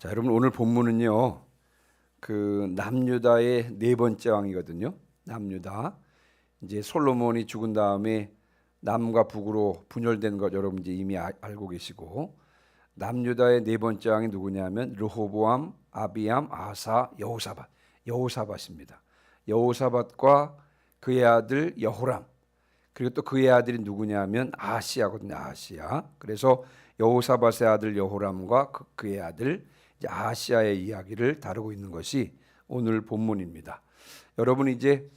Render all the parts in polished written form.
자, 여러분 오늘 본문은요. 남유다의 네 번째 왕이거든요. 남유다. 이제 솔로몬이 죽은 다음에 남과 북으로 분열된 것 여러분 이제 이미 알고 계시고, 남유다의 네 번째 왕이 누구냐면 르호보암, 아비암, 아사, 여호사밧. 여호사밧입니다. 여호사밧과 그의 아들 여호람, 그리고 또 그의 아들이 누구냐면 아하시야거든요. 아하시야. 그래서 여호사밧의 아들 여호람과 그의 아들 아하시야의 이야기를 다루고 있는 것이 오늘 본문입니다. 여러분 이제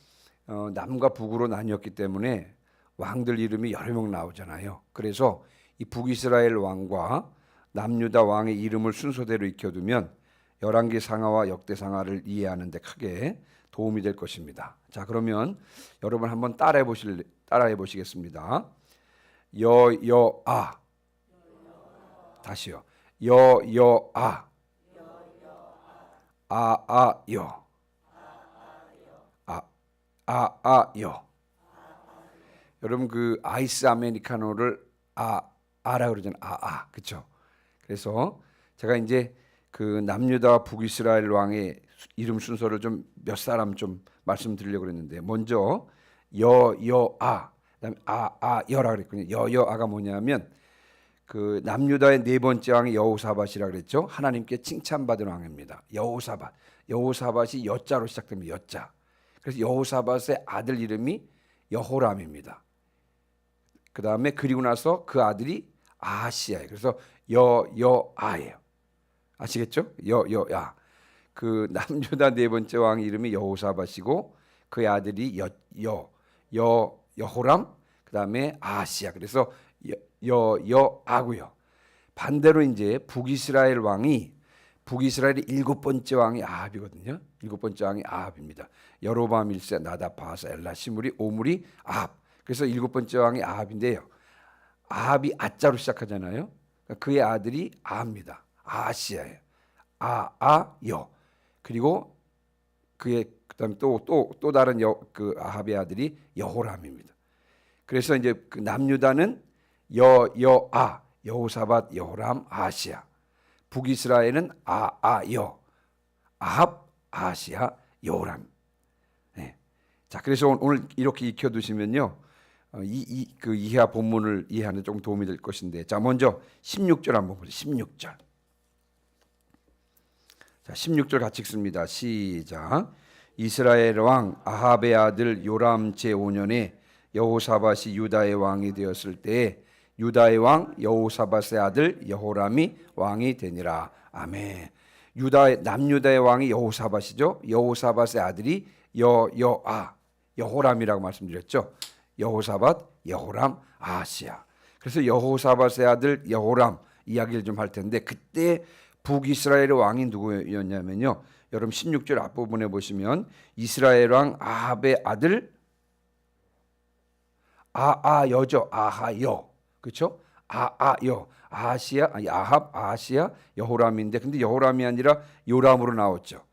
남과 북으로 나뉘었기 때문에 왕들 이름이 여러 명 나오잖아요. 그래서 이 북이스라엘 왕과 남유다 왕의 이름을 순서대로 익혀두면 열왕기 상하와 역대상하를 이해하는 데 크게 도움이 될 것입니다. 자, 그러면 여러분 한번 따라해 보시겠습니다. 여여아. 다시요. 여여아. 아아여. 아아여. 여러분 아이스 아메리카노를 아라 그러잖아요. 그렇죠? 그래서 제가 이제 남유다 북이스라엘 왕의 이름 순서를 좀 몇 사람 좀 말씀드리려고 그랬는데, 먼저 여여아, 그다음에 아아여라 그랬거든요. 여여아가 뭐냐면 남유다의 네 번째 왕이 여호사밧이라 그랬죠. 하나님께 칭찬받은 왕입니다. 여호사밧이 여자로 시작됩니다. 여자. 그래서 여호사밧의 아들 이름이 여호람입니다. 그 다음에 그리고 나서 그 아들이 아하시야예요. 그래서 여여아예요. 아시겠죠? 여여아. 남유다 네 번째 왕 이름이 여호사밧이고 그의 아들이 여호람, 그 다음에 아하시야. 그래서 여여아고요. 반대로 이제 북이스라엘의 일곱 번째 왕이 아합이거든요. 일곱 번째 왕이 아합입니다. 여로보암 1세, 나답, 바하사, 엘라, 시므리, 오므리, 아합. 그래서 일곱 번째 왕이 아합인데요. 아합이 아자로 시작하잖아요. 그의 아들이 아합니다. 아하시야예요. 아아여. 그리고 그다음에 또 다른 아합의 아들이 여호람입니다. 그래서 이제 남유다는 여여아, 여호사밧, 여호람, 아하시야. 북이스라엘은 아아여, 아합, 아하시야, 여호람. 네. 자, 그래서 오늘 이렇게 익혀두시면요, 이하 본문을 이해하는 데 조금 도움이 될 것인데, 자, 먼저 16절 한번 보세요. 16절. 자, 16절 같이 읽습니다. 시작. 이스라엘 왕 아합의 아들 요람 제5년에 여호사밧이 유다의 왕이 되었을 때에 유다의 왕 여호사밧의 아들 여호람이 왕이 되니라. 아멘. 남유다의 왕이 여호사밧이죠. 여호사밧의 아들이 여호람이라고 말씀드렸죠. 여호사밧, 여호람, 아하시야. 그래서 여호사밧의 아들 여호람 이야기를 좀 할 텐데, 그때 북이스라엘의 왕이 누구였냐면요, 여러분 16절 앞부분에 보시면 이스라엘 왕 아합의 아들 아하여죠. 아하여. 그렇죠? 아하여. 아합, 아하시야, 여호람인데, 근데 여호람이 아니라 요람으로 나왔죠.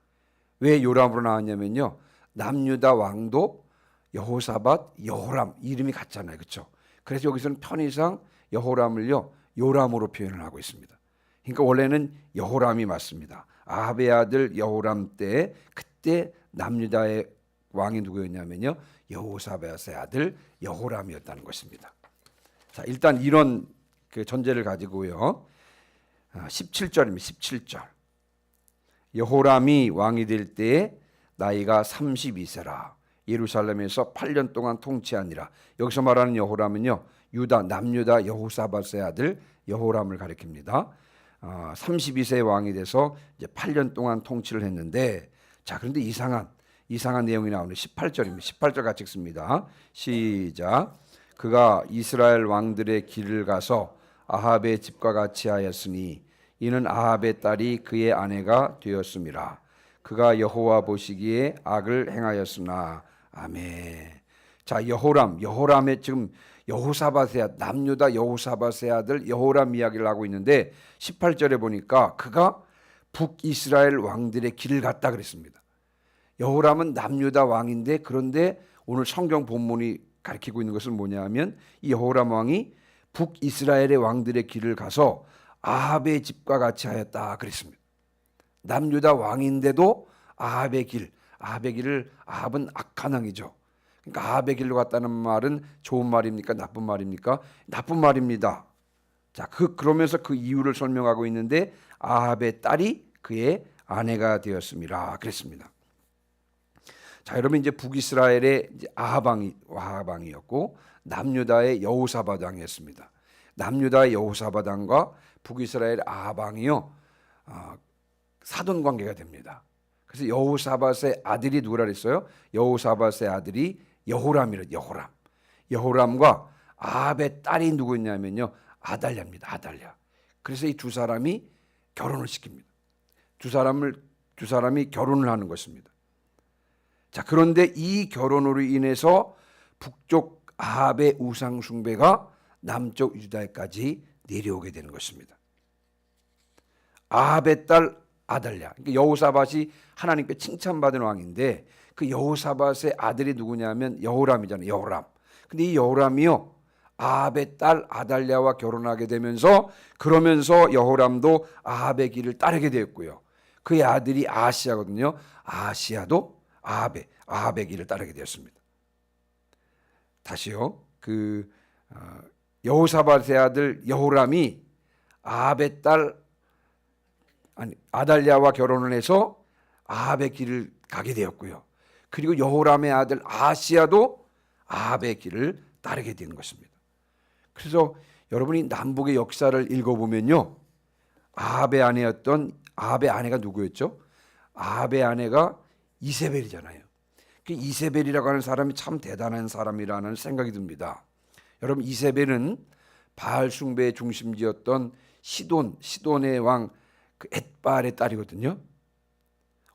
왜 요람으로 나왔냐면요, 남유다 왕도 여호사밧, 여호람 이름이 같잖아요. 그렇죠? 그래서 여기서는 편의상 여호람을요 요람으로 표현을 하고 있습니다. 그러니까 원래는 여호람이 맞습니다. 아합의 아들 여호람 때, 그때 남유다의 왕이 누구였냐면요, 여호사밧의 아들 여호람이었다는 것입니다. 자, 일단 이런 전제를 가지고요, 17절입니다. 17절. 여호람이 왕이 될 때에 나이가 32세라. 예루살렘에서 8년 동안 통치하니라. 여기서 말하는 여호람은요, 남유다 여호사밧의 아들 여호람을 가리킵니다. 32세 왕이 돼서 이제 8년 동안 통치를 했는데, 자, 그런데 이상한 내용이 나오는 18절입니다. 18절 같이 읽습니다. 시작. 그가 이스라엘 왕들의 길을 가서 아합의 집과 같이 하였으니 이는 아합의 딸이 그의 아내가 되었음이라. 그가 여호와 보시기에 악을 행하였으나. 아멘. 자, 여호람의 지금 여호사밧의 남유다 여호사밧의 아들 여호람 이야기를 하고 있는데, 18절에 보니까 그가 북이스라엘 왕들의 길을 갔다 그랬습니다. 여호람은 남유다 왕인데, 그런데 오늘 성경 본문이 가리키고 있는 것은 뭐냐면, 이 여호람 왕이 북이스라엘의 왕들의 길을 가서 아합의 집과 같이 하였다 그랬습니다. 남유다 왕인데도 아합의 길을, 아합은 악한 왕이죠. 그러니까 아합의 길로 갔다는 말은 좋은 말입니까? 나쁜 말입니까? 나쁜 말입니다. 자, 그러면서 그 이유를 설명하고 있는데 아합의 딸이 그의 아내가 되었습니다. 그랬습니다. 자, 여러분 이제 북이스라엘의 이제 아합 왕이었고 남유다의 여호사밧 왕이었습니다. 남유다의 여호사밧 왕과 북이스라엘 아합 왕이요 사돈 관계가 됩니다. 그래서 여호사밧의 아들이 누구라 그랬어요? 여호사밧의 아들이 여호람이라. 여호람과 아합의 딸이 누구냐면요 아달랴입니다. 아달랴. 그래서 이 두 사람이 결혼을 시킵니다. 두 사람이 결혼을 하는 것입니다. 자, 그런데 이 결혼으로 인해서 북쪽 아합의 우상 숭배가 남쪽 유다까지 내려오게 되는 것입니다. 아합의 딸 아달랴, 그러니까 여호사밧이 하나님께 칭찬받은 왕인데 그 여호사밧의 아들이 누구냐면 여호람이잖아요. 여호람. 근데 이 여호람이요 아합의 딸 아달랴와 결혼하게 되면서 그러면서 여호람도 아합의 길을 따르게 되었고요. 그의 아들이 아하시야거든요. 아하시야도 아합의 길을 따르게 되었습니다. 다시요. 여호사밧의 아들 여호람이 아합의 딸 아달랴와 결혼을 해서 아합의 길을 가게 되었고요. 그리고 여호람의 아들 아하시야도 아합의 길을 따르게 된 것입니다. 그래서 여러분이 남북의 역사를 읽어보면요. 아합의 아내가 누구였죠? 아합의 아내가 이세벨이잖아요. 그 이세벨이라고 하는 사람이 참 대단한 사람이라는 생각이 듭니다. 여러분 이세벨은 바알 숭배의 중심지였던 시돈의 왕 그 엣바알의 딸이거든요.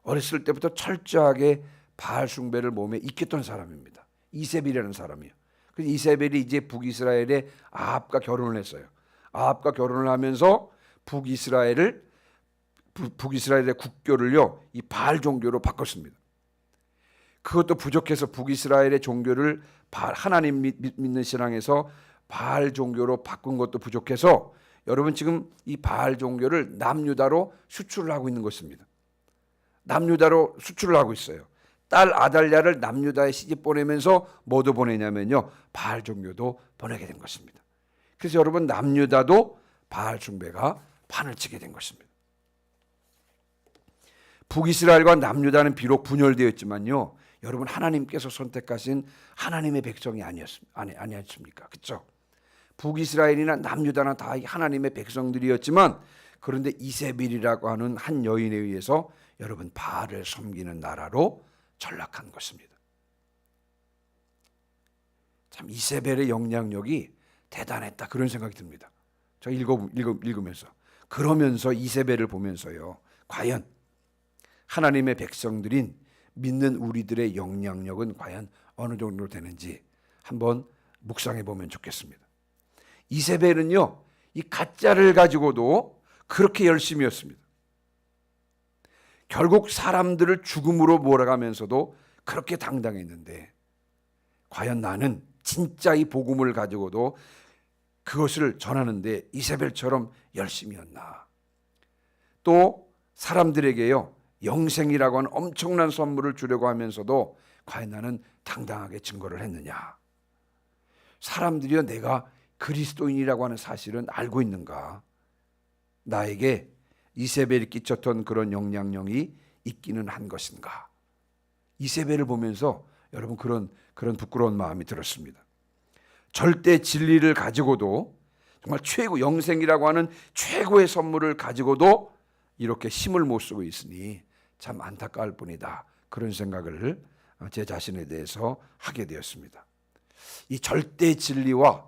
어렸을 때부터 철저하게 바알 숭배를 몸에 익혔던 사람입니다. 이세벨이라는 사람이요. 그래서 이세벨이 이제 북이스라엘의 아합과 결혼을 했어요. 아합과 결혼을 하면서 북이스라엘의 국교를요 이 바알 종교로 바꿨습니다. 그것도 부족해서 북이스라엘의 종교를 하나님 믿는 신앙에서 바알 종교로 바꾼 것도 부족해서 여러분 지금 이 바알 종교를 남유다로 수출을 하고 있는 것입니다. 남유다로 수출을 하고 있어요. 딸 아달랴를 남유다에 시집 보내면서 뭐도 보내냐면요 바알 종교도 보내게 된 것입니다. 그래서 여러분 남유다도 바알 숭배가 판을 치게 된 것입니다. 북이스라엘과 남유다는 비록 분열되었지만요 여러분 하나님께서 선택하신 하나님의 백성이 아니었습니까? 그렇죠? 북이스라엘이나 남유다나 다 하나님의 백성들이었지만 그런데 이세벨이라고 하는 한 여인에 의해서 여러분 바알을 섬기는 나라로 전락한 것입니다. 참 이세벨의 영향력이 대단했다 그런 생각이 듭니다. 저 읽으면서 그러면서 이세벨을 보면서요 과연 하나님의 백성들인 믿는 우리들의 영향력은 과연 어느 정도 되는지 한번 묵상해 보면 좋겠습니다. 이세벨은요 이 가짜를 가지고도 그렇게 열심이었습니다. 결국 사람들을 죽음으로 몰아가면서도 그렇게 당당했는데 과연 나는 진짜 이 복음을 가지고도 그것을 전하는데 이세벨처럼 열심이었나. 또 사람들에게요 영생이라고 하는 엄청난 선물을 주려고 하면서도 과연 나는 당당하게 증거를 했느냐. 사람들이요 내가 그리스도인이라고 하는 사실은 알고 있는가. 나에게 이세벨이 끼쳤던 그런 영향력이 있기는 한 것인가. 이세벨을 보면서 여러분 그런 부끄러운 마음이 들었습니다. 절대 진리를 가지고도 정말 최고 영생이라고 하는 최고의 선물을 가지고도 이렇게 힘을 못 쓰고 있으니 참 안타까울 뿐이다. 그런 생각을 제 자신에 대해서 하게 되었습니다. 이 절대 진리와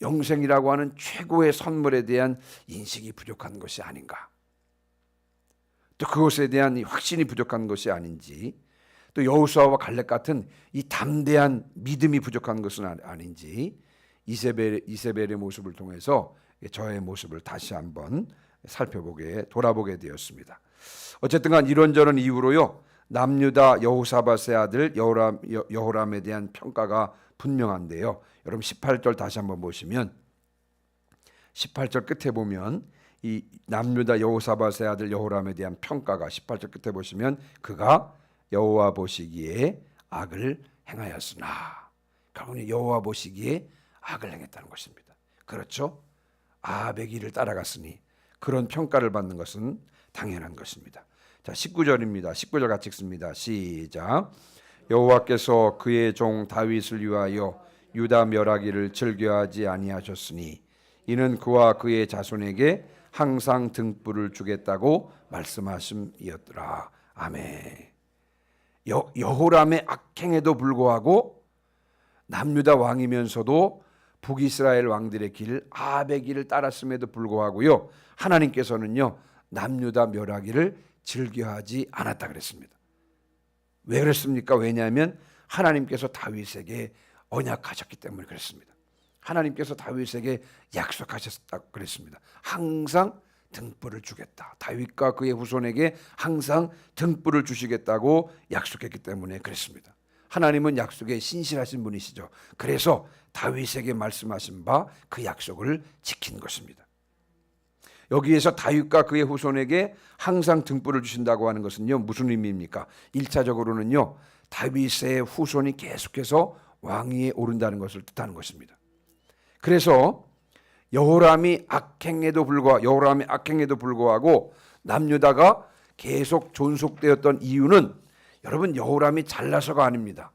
영생이라고 하는 최고의 선물에 대한 인식이 부족한 것이 아닌가. 또 그것에 대한 이 확신이 부족한 것이 아닌지, 또 여호수아와 갈렙 같은 이 담대한 믿음이 부족한 것은 아닌지 이세벨의 모습을 통해서 저의 모습을 다시 한번 돌아보게 되었습니다. 어쨌든 간 이런저런 이유로요 남유다 여호사밧의 아들 여호람에 대한 평가가 분명한데요. 여러분 18절 다시 한번 보시면 18절 끝에 보면 이 남유다 여호사밧의 아들 여호람에 대한 평가가 18절 끝에 보시면 그가 여호와 보시기에 악을 행하였으나, 결국은 여호와 보시기에 악을 행했다는 것입니다. 그렇죠? 아합의 길을 따라갔으니 그런 평가를 받는 것은 당연한 것입니다. 자, 19절입니다. 19절 같이 읽습니다. 시작. 여호와께서 그의 종 다윗을 위하여 유다 멸하기를 즐겨하지 아니하셨으니 이는 그와 그의 자손에게 항상 등불을 주겠다고 말씀하심이었더라. 아멘. 여호람의 악행에도 불구하고 남유다 왕이면서도 북이스라엘 왕들의 길, 아합의 길을 따랐음에도 불구하고요, 하나님께서는요 남유다 멸하기를 즐겨하지 않았다 그랬습니다. 왜 그랬습니까? 왜냐하면 하나님께서 다윗에게 언약하셨기 때문에 그랬습니다. 하나님께서 다윗에게 약속하셨다고 그랬습니다. 항상 등불을 주겠다. 다윗과 그의 후손에게 항상 등불을 주시겠다고 약속했기 때문에 그랬습니다. 하나님은 약속에 신실하신 분이시죠. 그래서 다윗에게 말씀하신 바 그 약속을 지킨 것입니다. 여기에서 다윗과 그의 후손에게 항상 등불을 주신다고 하는 것은요, 무슨 의미입니까? 1차적으로는요, 다윗의 후손이 계속해서 왕위에 오른다는 것을 뜻하는 것입니다. 그래서 여호람의 악행에도 불구하고 남유다가 계속 존속되었던 이유는 여러분 여호람이 잘나서가 아닙니다.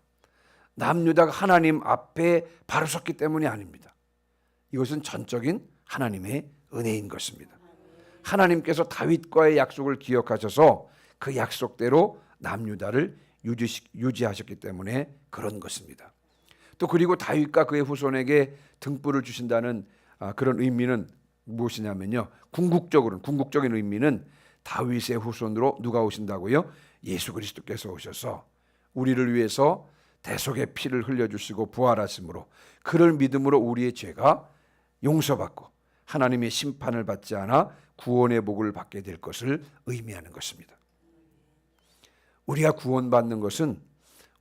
남유다가 하나님 앞에 바로 섰기 때문이 아닙니다. 이것은 전적인 하나님의 은혜인 것입니다. 하나님께서 다윗과의 약속을 기억하셔서 그 약속대로 남유다를 유지하셨기 때문에 그런 것입니다. 또 그리고 다윗과 그의 후손에게 등불을 주신다는 그런 의미는 무엇이냐면요, 궁극적인 의미는 다윗의 후손으로 누가 오신다고요? 예수 그리스도께서 오셔서 우리를 위해서 대속의 피를 흘려주시고 부활하심으로 그를 믿음으로 우리의 죄가 용서받고 하나님의 심판을 받지 않아 구원의 복을 받게 될 것을 의미하는 것입니다. 우리가 구원받는 것은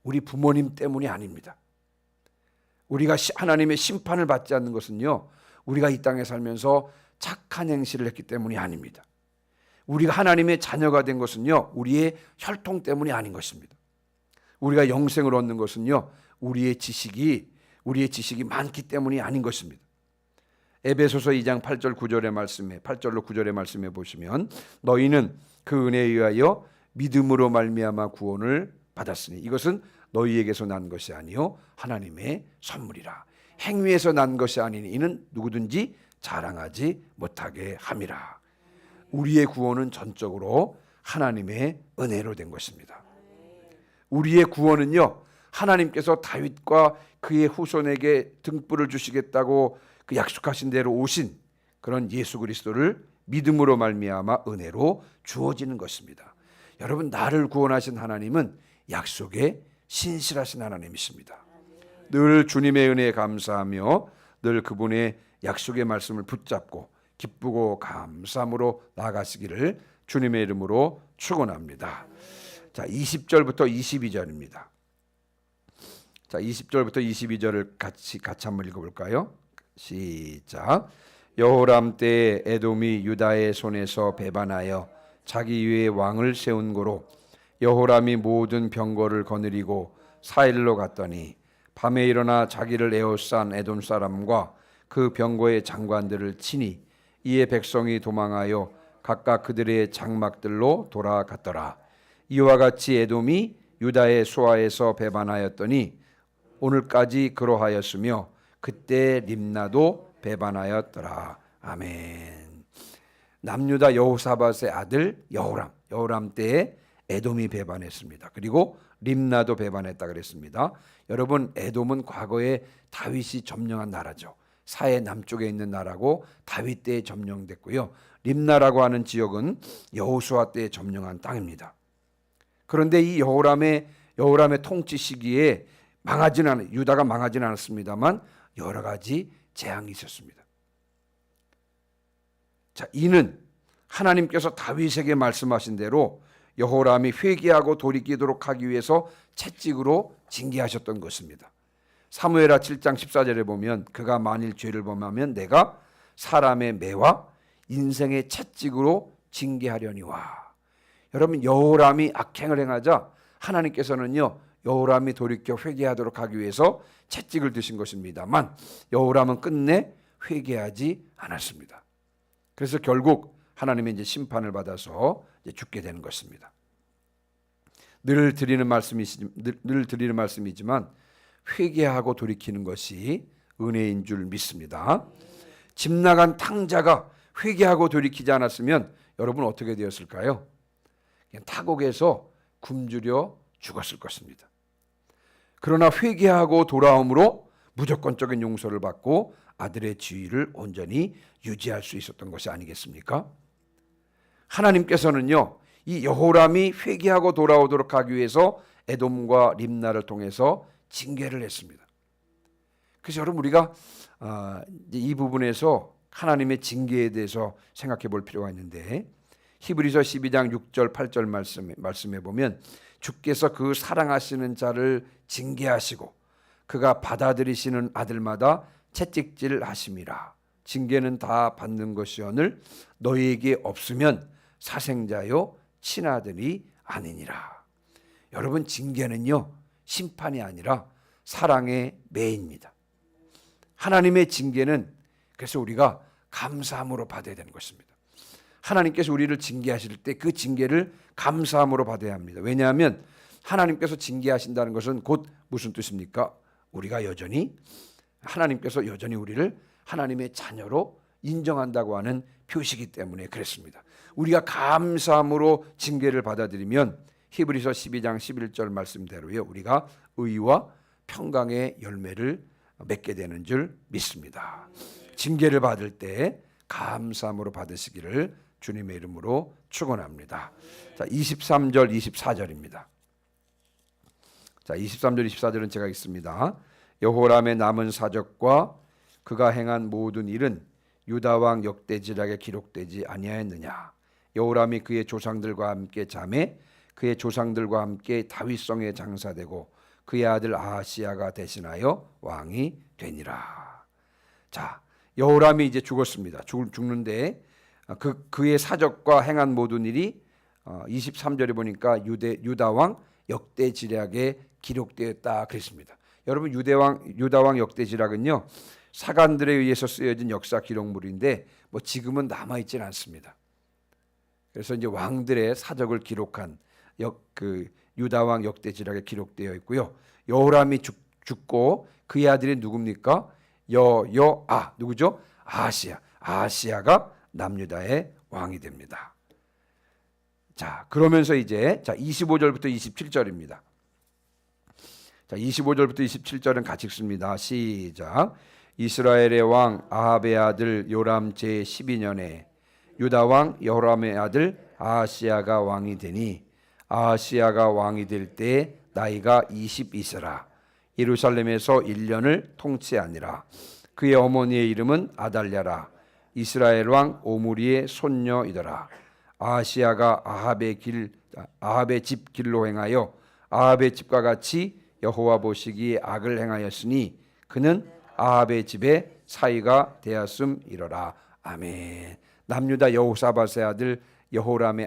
우리 부모님 때문이 아닙니다. 우리가 하나님의 심판을 받지 않는 것은요, 우리가 이 땅에 살면서 착한 행실을 했기 때문이 아닙니다. 우리가 하나님의 자녀가 된 것은요, 우리의 혈통 때문이 아닌 것입니다. 우리가 영생을 얻는 것은요, 우리의 지식이 많기 때문이 아닌 것입니다. 에베소서 2장 8절로 9절의 말씀에 보시면 너희는 그 은혜에 의하여 믿음으로 말미암아 구원을 받았으니 이것은 너희에게서 난 것이 아니요 하나님의 선물이라. 행위에서 난 것이 아니니 이는 누구든지 자랑하지 못하게 함이라. 우리의 구원은 전적으로 하나님의 은혜로 된 것입니다. 우리의 구원은요, 하나님께서 다윗과 그의 후손에게 등불을 주시겠다고 그 약속하신 대로 오신 그런 예수 그리스도를 믿음으로 말미암아 은혜로 주어지는 것입니다. 여러분, 나를 구원하신 하나님은 약속에 신실하신 하나님이십니다. 늘 주님의 은혜에 감사하며 늘 그분의 약속의 말씀을 붙잡고 기쁘고 감사함으로 나아가시기를 주님의 이름으로 축원합니다. 자, 20절부터 22절입니다. 자, 20절부터 22절을 같이 한번 읽어볼까요? 시작. 여호람 때에 에돔이 유다의 손에서 배반하여 자기 위에 왕을 세운 고로 여호람이 모든 병거를 거느리고 사일로 갔더니 밤에 일어나 자기를 에워싼 에돔 사람과 그 병거의 장관들을 치니 이에 백성이 도망하여 각각 그들의 장막들로 돌아갔더라. 이와 같이 에돔이 유다의 수하에서 배반하였더니 오늘까지 그러하였으며 그때 림나도 배반하였더라. 아멘. 남유다 여호사밧의 아들 여호람 때에 에돔이 배반했습니다. 그리고 림나도 배반했다 그랬습니다. 여러분, 에돔은 과거에 다윗이 점령한 나라죠. 사해 남쪽에 있는 나라고 다윗 때에 점령됐고요. 림나라고 하는 지역은 여호수아 때에 점령한 땅입니다. 그런데 이 여호람의 통치 시기에 유다가 망하지는 않았습니다만 여러 가지 재앙이 있었습니다. 자, 이는 하나님께서 다윗에게 말씀하신 대로 여호람이 회개하고 돌이키도록 하기 위해서 채찍으로 징계하셨던 것입니다. 사무엘하 7장 14절에 보면 그가 만일 죄를 범하면 내가 사람의 매와 인생의 채찍으로 징계하려니와. 여러분, 여호람이 악행을 행하자 하나님께서는요 여호람이 돌이켜 회개하도록 하기 위해서 채찍을 드신 것입니다만 여호람은 끝내 회개하지 않았습니다. 그래서 결국 하나님의 이제 심판을 받아서 이제 죽게 되는 것입니다. 늘 드리는 말씀이지만 회개하고 돌이키는 것이 은혜인 줄 믿습니다. 집 나간 탕자가 회개하고 돌이키지 않았으면 여러분 어떻게 되었을까요? 그냥 타국에서 굶주려 죽었을 것입니다. 그러나 회개하고 돌아옴으로 무조건적인 용서를 받고 아들의 지위를 온전히 유지할 수 있었던 것이 아니겠습니까? 하나님께서는요 이 여호람이 회개하고 돌아오도록 하기 위해서 에돔과 림나를 통해서 징계를 했습니다. 그래서 여러분 우리가 이 부분에서 하나님의 징계에 대해서 생각해 볼 필요가 있는데, 히브리서 12장 6절 8절 말씀에 보면 주께서 그 사랑하시는 자를 징계하시고 그가 받아들이시는 아들마다 채찍질 하심이라. 징계는 다 받는 것이오늘 너희에게 없으면 사생자요 친아들이 아니니라. 여러분, 징계는요 심판이 아니라 사랑의 매입니다. 하나님의 징계는 그래서 우리가 감사함으로 받아야 되는 것입니다. 하나님께서 우리를 징계하실 때 그 징계를 감사함으로 받아야 합니다. 왜냐하면 하나님께서 징계하신다는 것은 곧 무슨 뜻입니까? 우리가 여전히 하나님께서 여전히 우리를 하나님의 자녀로 인정한다고 하는 표시이기 때문에 그랬습니다. 우리가 감사함으로 징계를 받아들이면 히브리서 12장 11절 말씀대로요 우리가 의와 평강의 열매를 맺게 되는 줄 믿습니다. 징계를 받을 때 감사함으로 받으시기를 주님의 이름으로 축원합니다. 자, 23절 24절입니다. 자, 23절 24절은 제가 읽습니다. 여호람의 남은 사적과 그가 행한 모든 일은 유다 왕 역대지략에 기록되지 아니하였느냐. 여호람이 그의 조상들과 함께 잠에 그의 조상들과 함께 다윗성에 장사되고 그의 아들 아하시야가 대신하여 왕이 되니라. 자, 여호람이 이제 죽었습니다. 죽는데 그의 사적과 행한 모든 일이 23절에 보니까 유다 왕 역대지략에 기록되었다 그랬습니다. 여러분, 유다 왕 역대지략은요 사관들에 의해서 쓰여진 역사 기록물인데 뭐 지금은 남아 있지는 않습니다. 그래서 이제 왕들의 사적을 기록한 유다 왕 역대지략에 기록되어 있고요. 여호람이 죽고 그의 아들이 누굽니까? 누구죠? 아하시야가 남유다의 왕이 됩니다. 자, 그러면서 이제 25절부터 27절입니다. 자, 25절부터 27절은 같이 읽습니다. 시작. 이스라엘의 왕 아합의 아들 요람 제12년에 유다 왕 여호람의 아들 아하시야가 왕이 되니 아하시야가 왕이 될 때 나이가 22세라. 예루살렘에서 1년을 통치하니라. 그의 어머니의 이름은 아달랴라. 이스라엘 왕 오므리의 손녀이더라. 아하시야가 아합의 집 길로 행하여 아합의 집과 같이 여호와 보시기에 악을 행하였으니 그는 아합의 집에 사위가 되었음이로라. 아멘. 남유다 여호사밧의 아들 여호람의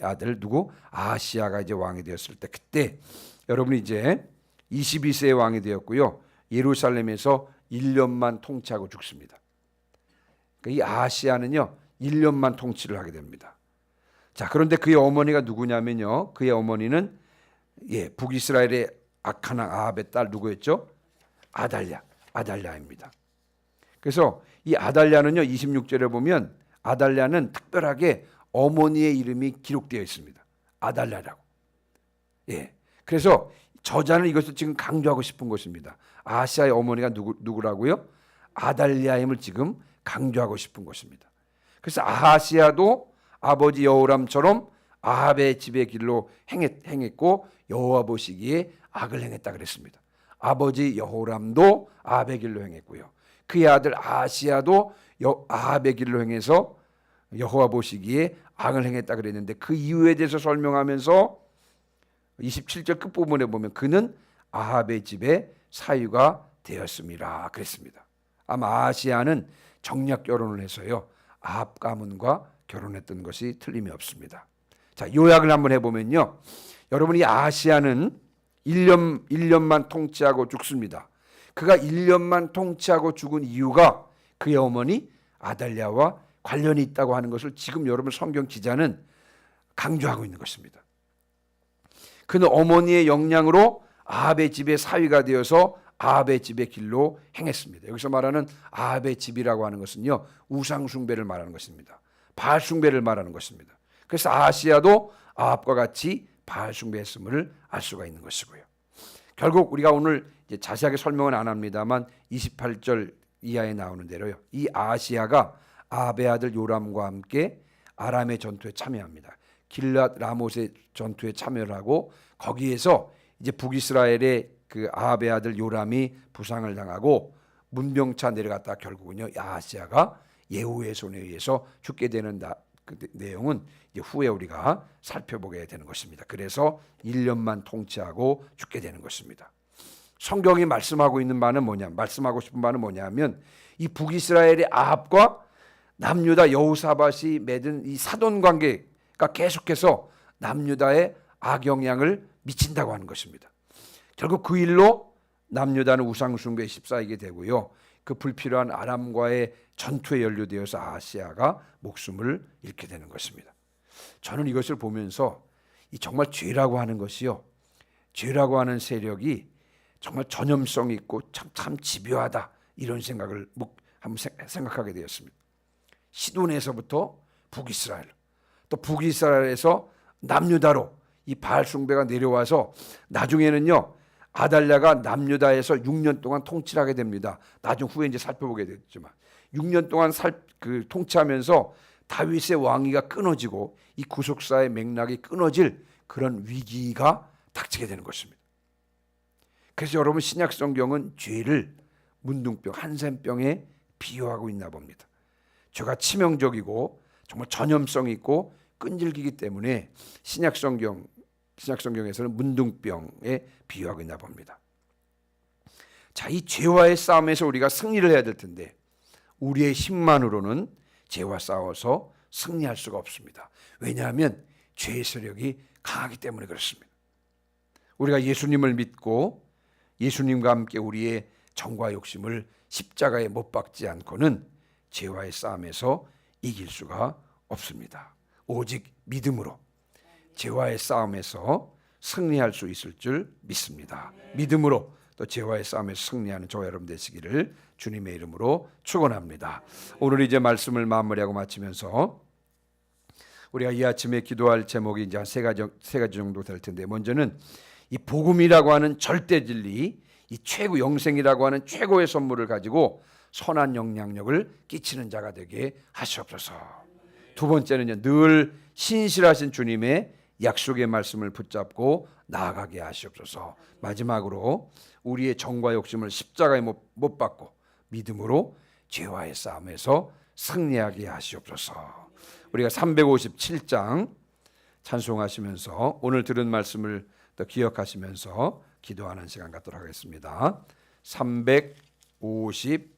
아들 누구? 아하시야가 이제 왕이 되었을 때, 그때 여러분이 이제 22세의 왕이 되었고요. 예루살렘에서 1년만 통치하고 죽습니다. 이 아하시야는요 1년만 통치를 하게 됩니다. 자, 그런데 그의 어머니가 누구냐면요, 그의 어머니는 북이스라엘의 악한 아합의 딸 누구였죠? 아달랴입니다. 그래서 이 아달랴는요 26절에 보면 아달랴는 특별하게 어머니의 이름이 기록되어 있습니다. 아달랴라고. 그래서 저자는 이것을 지금 강조하고 싶은 것입니다. 아하시야의 어머니가 누구라고요? 아달랴임을 지금 강조하고 싶은 것입니다. 그래서 아하시야도 아버지 여호람처럼 아합의 집의 길로 행했고 여호와 보시기에 악을 행했다 그랬습니다. 아버지 여호람도 아합의 길로 행했고요. 그의 아들 아하시야도 아합의 길로 행해서 여호와 보시기에 악을 행했다 그랬는데 그 이유에 대해서 설명하면서 27절 끝부분에 보면 그는 아합의 집에 사위가 되었음이라 그랬습니다. 아마 아하시야는 정략 결혼을 해서요 아합 가문과 결혼했던 것이 틀림이 없습니다. 자, 요약을 한번 해보면요, 여러분이 아하시야는 1년만 통치하고 죽습니다. 그가 1년만 통치하고 죽은 이유가 그의 어머니 아달랴와 관련이 있다고 하는 것을 지금 여러분 성경 기자는 강조하고 있는 것입니다. 그는 어머니의 영향으로 아합의 집의 사위가 되어서 아합의 집의 길로 행했습니다. 여기서 말하는 아합의 집이라고 하는 것은요, 우상 숭배를 말하는 것입니다. 바알 숭배를 말하는 것입니다. 그래서 아하시야도 아합과 같이 바알 숭배했음을 알 수가 있는 것이고요. 결국 우리가 오늘 이제 자세하게 설명은 안 합니다만 28절 이하에 나오는 대로요, 이 아하시야가 아합의 아들 요람과 함께 아람의 전투에 참여합니다. 길랏 라못의 전투에 참여를 하고 거기에서 이제 북이스라엘의 그 아합의 아들 요람이 부상을 당하고 문병차 내려갔다 결국은요, 아하시야가 예후의 손에 의해서 죽게 되는 그 내용은 이제 후에 우리가 살펴보게 되는 것입니다. 그래서 1년만 통치하고 죽게 되는 것입니다. 성경이 말씀하고 싶은 바는 뭐냐면 이 북이스라엘의 아합과 남유다 여호사밧이 맺은 이 사돈 관계가 계속해서 남유다의 악영향을 미친다고 하는 것입니다. 결국 그 일로 남유다는 우상 숭배에 휩싸이게 되고요, 그 불필요한 아람과의 전투에 연루되어서 아하시야가 목숨을 잃게 되는 것입니다. 저는 이것을 보면서 이 정말 죄라고 하는 것이요, 죄라고 하는 세력이 정말 전염성 있고 참 집요하다, 이런 생각을 한번 생각하게 되었습니다. 시돈에서부터 북이스라엘, 또 북이스라엘에서 남유다로 이 바알 숭배가 내려와서 나중에는요, 아달랴가 남유다에서 6년 동안 통치를 하게 됩니다. 나중 후에 이제 살펴보게 됐지만 6년 동안 통치하면서 다윗의 왕위가 끊어지고 이 구속사의 맥락이 끊어질 그런 위기가 닥치게 되는 것입니다. 그래서 여러분, 신약 성경은 죄를 문둥병, 한센병에 비유하고 있나 봅니다. 죄가 치명적이고 정말 전염성이 있고 끈질기기 때문에 신약 성경에서는 문둥병에 비유하고 있나 봅니다. 자, 이 죄와의 싸움에서 우리가 승리를 해야 될 텐데 우리의 힘만으로는 죄와 싸워서 승리할 수가 없습니다. 왜냐하면 죄의 세력이 강하기 때문에 그렇습니다. 우리가 예수님을 믿고 예수님과 함께 우리의 정과 욕심을 십자가에 못 박지 않고는 죄와의 싸움에서 이길 수가 없습니다. 오직 믿음으로 죄와의 싸움에서 승리할 수 있을 줄 믿습니다. 믿음으로 또 죄와의 싸움에서 승리하는 저와 여러분 되시기를 주님의 이름으로 축원합니다. 오늘 이제 말씀을 마무리하고 마치면서 우리가 이 아침에 기도할 제목이 이제 한 세 가지 정도 될 텐데, 먼저는 이 복음이라고 하는 절대 진리, 이 최고 영생이라고 하는 최고의 선물을 가지고 선한 영향력을 끼치는 자가 되게 하시옵소서. 두 번째는요, 늘 신실하신 주님의 약속의 말씀을 붙잡고 나아가게 하시옵소서. 마지막으로 우리의 정과 욕심을 십자가에 못 박고 믿음으로 죄와의 싸움에서 승리하게 하시옵소서. 우리가 357장 찬송하시면서 오늘 들은 말씀을 또 기억하시면서 기도하는 시간 갖도록 하겠습니다. 357